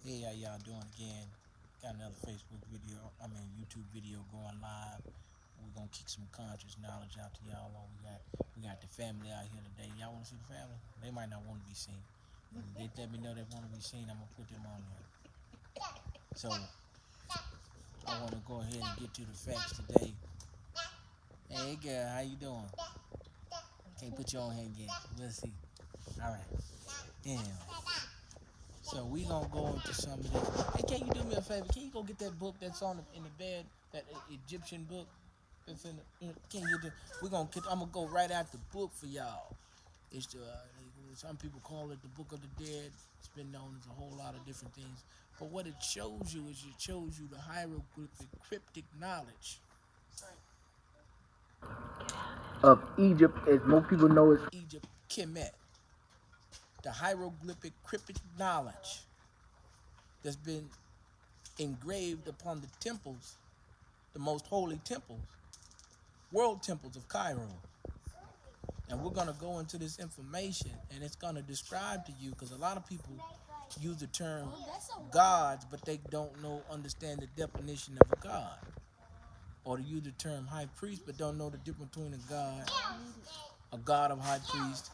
Hey, how y'all doing again? Got another Facebook video, YouTube video going live. We're gonna kick some conscious knowledge out to y'all. We got the family out here today. Y'all wanna see the family? They might not want to be seen. If they let me know they want to be seen, I'm gonna put them on there. So I wanna go ahead and get to the facts today. Hey girl, how you doing? Can't put your own hand again. Let's see. Alright. Anyway. So we gonna go into some of this. Hey, can you do me a favor? Can you go get that book that's in the bed, that Egyptian book that's can you do? I'm gonna go right out the book for y'all. It's some people call it the Book of the Dead. It's been known as a whole lot of different things. But what it shows you is it shows you the hieroglyphic cryptic knowledge Of Egypt, as most people know, is Egypt Kemet. The hieroglyphic cryptic knowledge that's been engraved upon the temples, the most holy temples, world temples of Cairo. And we're going to go into this information and it's going to describe to you, because a lot of people use the term gods, but they don't understand the definition of a god. Or to use the term high priest, but don't know the difference between a god of high priest,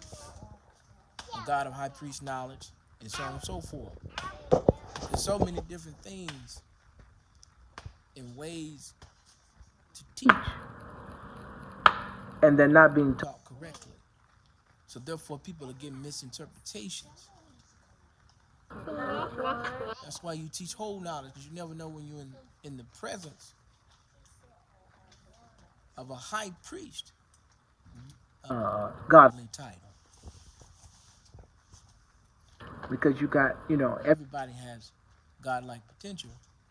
a god of high priest knowledge, and so on and so forth. There's so many different things and ways to teach and they're not being taught. taught correctly. So therefore people are getting misinterpretations. That's why you teach whole knowledge, because you never know when you're in the presence of a high priest of God, godly title. because you got, Everybody has godlike potential,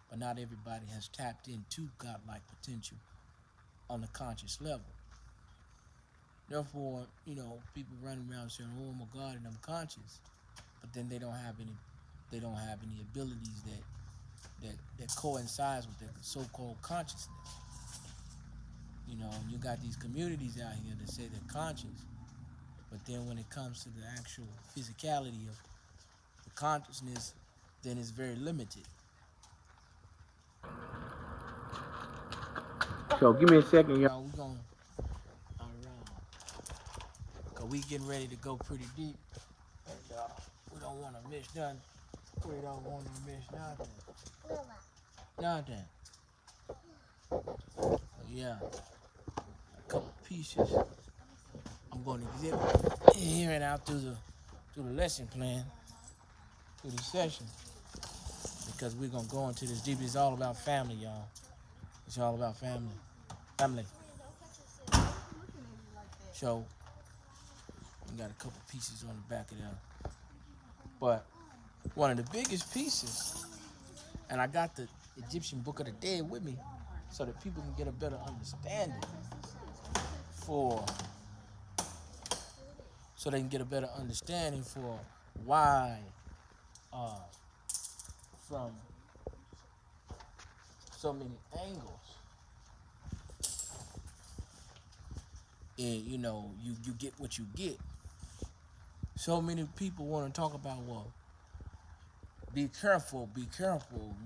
but not everybody has tapped into godlike potential on the conscious level. Therefore, people running around saying, "Oh my God," and I'm conscious, but then they don't have any abilities that coincides with their so-called consciousness. You got these communities out here that say they're conscious, but then when it comes to the actual physicality of the consciousness, then it's very limited. So give me a second, y'all. We're going around, because we getting ready to go pretty deep, and we don't want to miss nothing. We don't want to miss nothing. Nothing. So yeah, a couple pieces I'm going to exhibit here and out through the lesson plan, through the session, because we're going to go into this deep. It's all about family, y'all. It's all about family. Family. So, we got a couple pieces on the back of them. But one of the biggest pieces, and I got the Egyptian Book of the Dead with me so that people can get a better understanding for, so they can get a better understanding for why, from so many angles, and you get what you get. So many people want to talk about, well, be careful,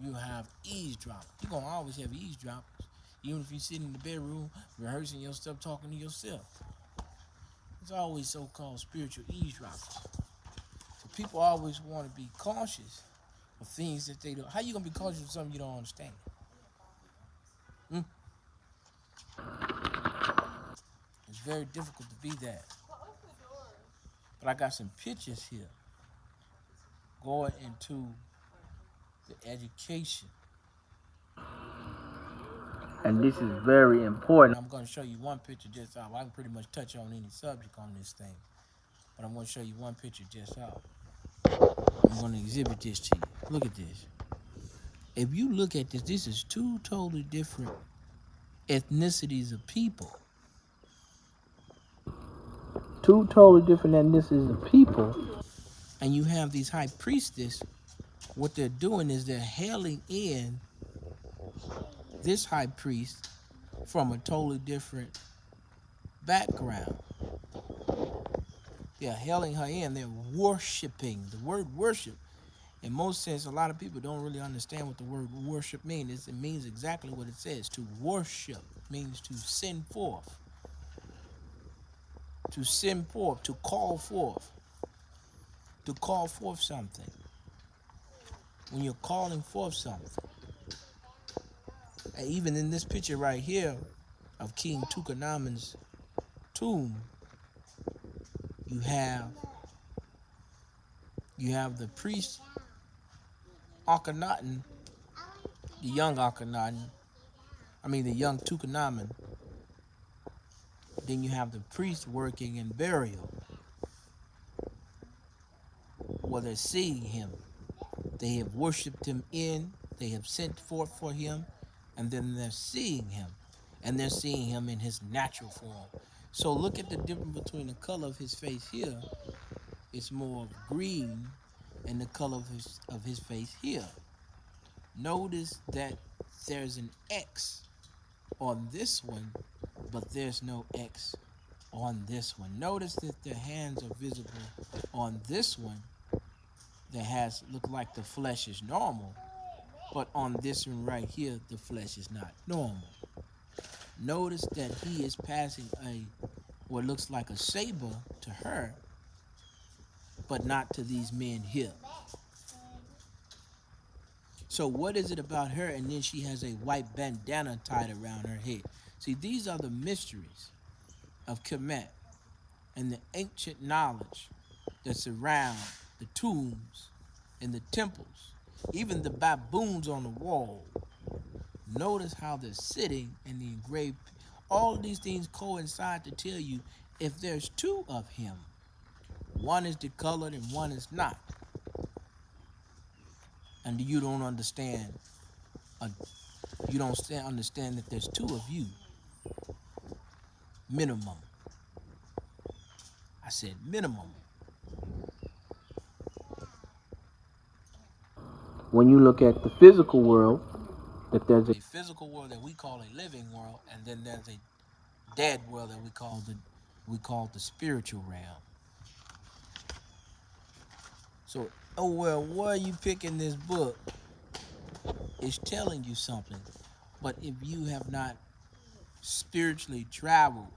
you have eavesdroppers. You're going to always have eavesdroppers, even if you sit in the bedroom rehearsing your stuff, talking to yourself. There's always so-called spiritual eavesdroppers. So people always want to be cautious of things that they don't. How you going to be cautious of something you don't understand? It's very difficult to be that. But I got some pictures here going into the education. And this is very And important. I'm going to show you one picture just out. I can pretty much touch on any subject on this thing, but I'm going to show you one picture just out. I'm going to exhibit this to you. Look at this. If you look at this, this is two totally different ethnicities of people. Two totally different ethnicities of people. And you have these high priestess. What they're doing is they're hailing in this high priest from a totally different background. They're hailing her in. They're worshiping. The word worship In most sense, a lot of people don't really understand what the word worship means. It means exactly what it says. To worship means to send forth. To send forth, to call forth. To call forth something. When you're calling forth something. And even in this picture right here of King Tutankhamun's tomb, you have the priest Akhenaten, the young Akhenaten, the young Tutankhamun. Then you have the priest working in burial, where they're seeing him. They have worshipped him they have sent forth for him, and then they're seeing him. And they're seeing him in his natural form. So look at the difference between the color of his face here. It's more of green, and the color of his face here. Notice that there's an X on this one, but there's no X on this one. Notice that the hands are visible on this one that look like the flesh is normal, but on this one right here, the flesh is not normal. Notice that he is passing what looks like a saber to her, but not to these men here. So what is it about her? And then she has a white bandana tied around her head. See, these are the mysteries of Kemet and the ancient knowledge that surround the tombs and the temples, even the baboons on the wall. Notice how they're sitting in the engraved. All of these things coincide to tell you if there's two of him, one is decolored and one is not. And you don't understand understand that there's two of you. Minimum. I said minimum. When you look at the physical world, that there's A physical world that we call a living world, and then there's a dead world that we call the spiritual realm. So, oh well, why are you picking this book? It's telling you something. But if you have not spiritually traveled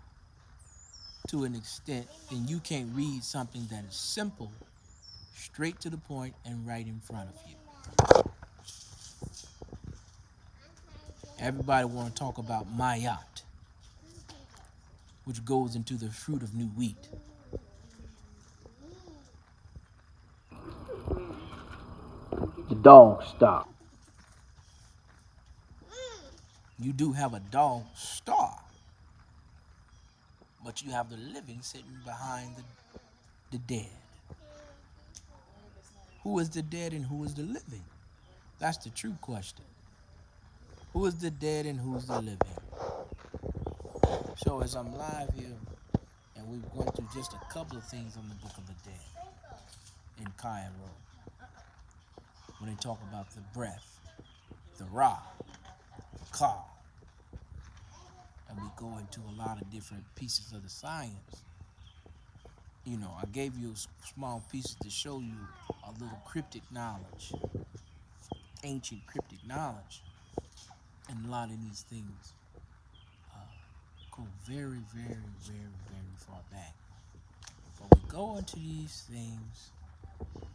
to an extent, then you can't read something that is simple, straight to the point, and right in front of you. Everybody want to talk about Mayat, which goes into the fruit of new wheat. the dog stop. You do have a dog star, but you have the living sitting behind the dead. Who is the dead and who is the living? That's the true question. Who is the dead and who's the living? So as I'm live here, and we've gone through just a couple of things on the Book of the Dead in Cairo, when they talk about the breath, the Ra, the Ka, and we go into a lot of different pieces of the science. I gave you small pieces to show you a little cryptic knowledge, ancient cryptic knowledge, and a lot of these things go very, very, very, very far back. But we go into these things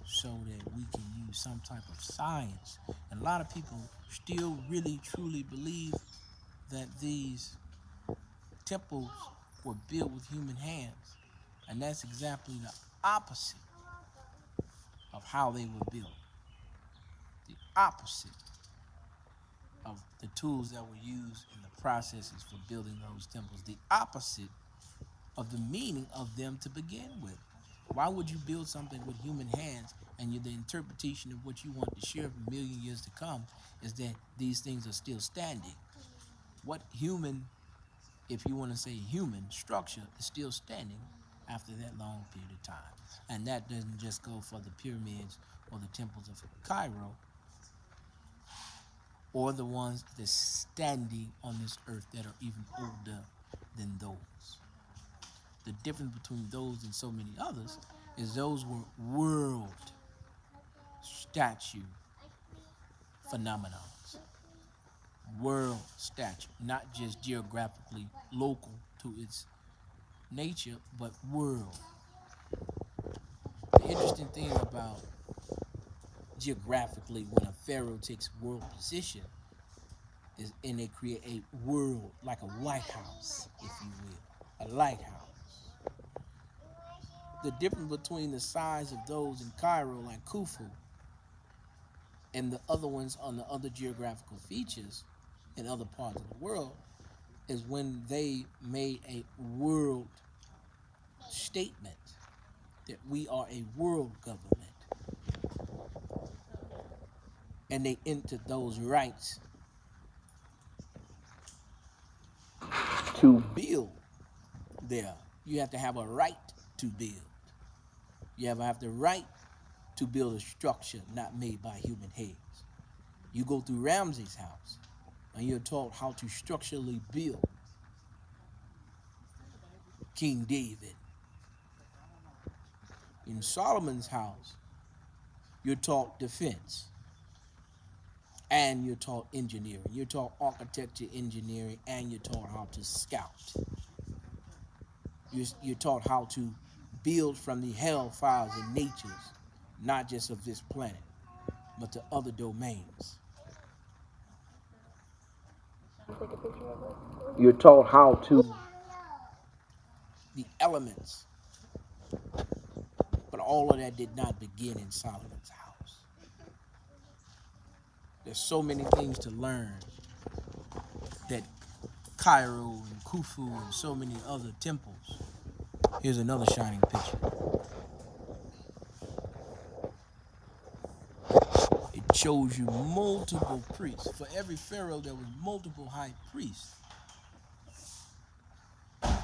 so that we can use some type of science. And a lot of people still really, truly believe that these temples were built with human hands. And that's exactly the opposite of how they were built. The opposite of the tools that were used in the processes for building those temples. The opposite of the meaning of them to begin with. Why would you build something with human hands and the interpretation of what you want to share for a million years to come is that these things are still standing? What human, if you want to say human, structure is still standing after that long period of time? And that doesn't just go for the pyramids or the temples of Cairo, or the ones that's standing on this earth that are even older than those. The difference between those and so many others is those were world statue phenomenons. World statue, not just geographically local to its nature, but world. The interesting thing about geographically when a pharaoh takes world position is, and they create a world like a White House, if you will, a lighthouse. The difference between the size of those in Cairo, like Khufu, and the other ones on the other geographical features in other parts of the world is when they made a world statement that we are a world government, and they entered those rights to build there. You have to have a right to build. You have the right to build a structure not made by human hands. You go through Ramses' house and you're taught how to structurally build. King David. In Solomon's house, you're taught defense and you're taught engineering. You're taught architecture, engineering, and you're taught how to scout. You're taught how to build from the hellfires and natures, not just of this planet, but to other domains. You're taught how to the elements, but all of that did not begin in Solomon's house. There's so many things to learn that Cairo and Khufu and so many other temples. Here's another shining picture. It shows you multiple priests. For every pharaoh, there was multiple high priests.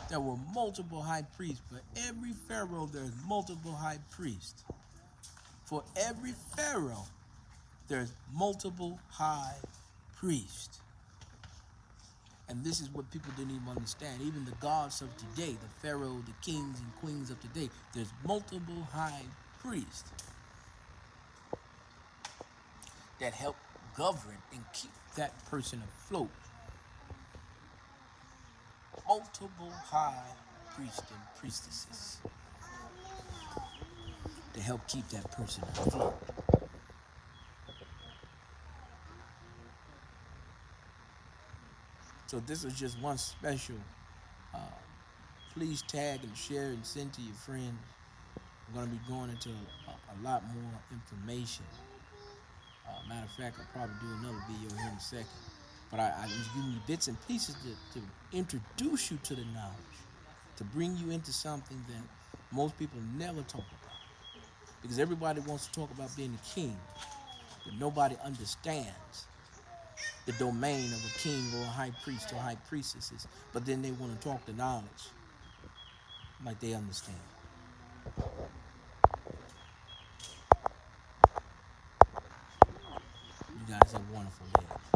There were multiple high priests. For every pharaoh, there's multiple high priests. For every pharaoh, there's multiple high priests. And this is what people didn't even understand. Even the gods of today, the pharaoh, the kings and queens of today, there's multiple high priests that help govern and keep that person afloat. Multiple high priests and priestesses to help keep that person afloat. So this is just one special. Please tag and share and send to your friends. I'm going to be going into a lot more information. Matter of fact, I'll probably do another video here in a second. But I was giving you bits and pieces to introduce you to the knowledge, to bring you into something that most people never talk about. Because everybody wants to talk about being a king, but nobody understands the domain of a king or a high priest or high priestesses. But then they want to talk the knowledge like they understand. You guys have a wonderful day.